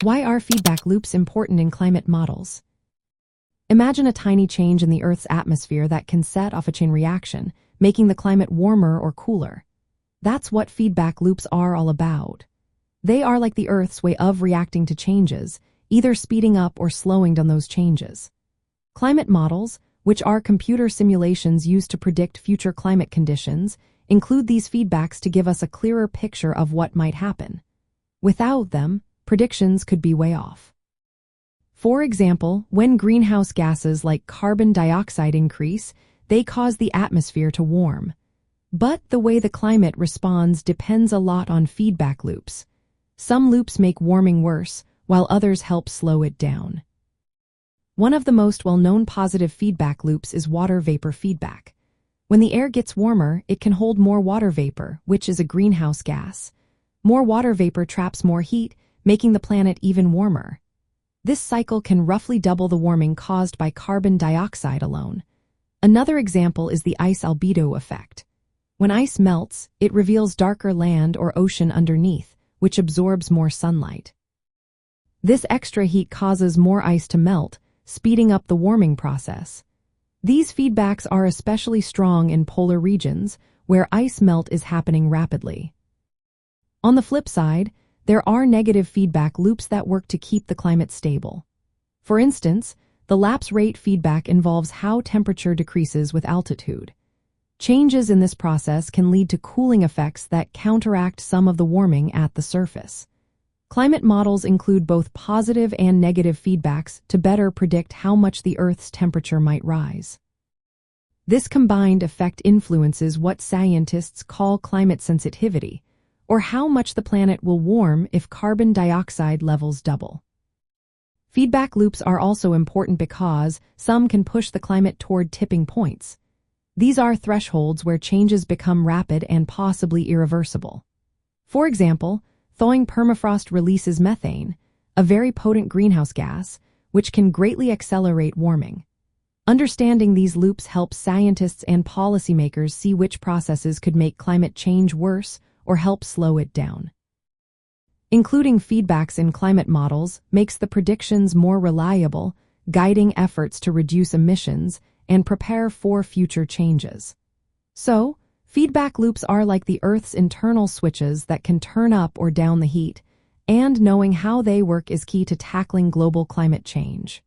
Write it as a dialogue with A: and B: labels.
A: Why are feedback loops important in climate models? Imagine a tiny change in the Earth's atmosphere that can set off a chain reaction, making the climate warmer or cooler. That's what feedback loops are all about. They are like the Earth's way of reacting to changes, either speeding up or slowing down those changes. Climate models, which are computer simulations used to predict future climate conditions, include these feedbacks to give us a clearer picture of what might happen. Without them, predictions could be way off. For example, when greenhouse gases like carbon dioxide increase, they cause the atmosphere to warm. But the way the climate responds depends a lot on feedback loops. Some loops make warming worse, while others help slow it down. One of the most well-known positive feedback loops is water vapor feedback. When the air gets warmer, it can hold more water vapor, which is a greenhouse gas. More water vapor traps more heat, making the planet even warmer. This cycle can roughly double the warming caused by carbon dioxide alone. Another example is the ice albedo effect. When ice melts, it reveals darker land or ocean underneath, which absorbs more sunlight. This extra heat causes more ice to melt, speeding up the warming process. These feedbacks are especially strong in polar regions, where ice melt is happening rapidly. On the flip side, there are negative feedback loops that work to keep the climate stable. For instance, the lapse rate feedback involves how temperature decreases with altitude. Changes in this process can lead to cooling effects that counteract some of the warming at the surface. Climate models include both positive and negative feedbacks to better predict how much the Earth's temperature might rise. This combined effect influences what scientists call climate sensitivity, or how much the planet will warm if carbon dioxide levels double. Feedback loops are also important because some can push the climate toward tipping points. These are thresholds where changes become rapid and possibly irreversible. For example, thawing permafrost releases methane, a very potent greenhouse gas, which can greatly accelerate warming. Understanding these loops helps scientists and policymakers see which processes could make climate change worse or help slow it down. Including feedbacks in climate models makes the predictions more reliable, guiding efforts to reduce emissions and prepare for future changes. So, feedback loops are like the Earth's internal switches that can turn up or down the heat, and knowing how they work is key to tackling global climate change.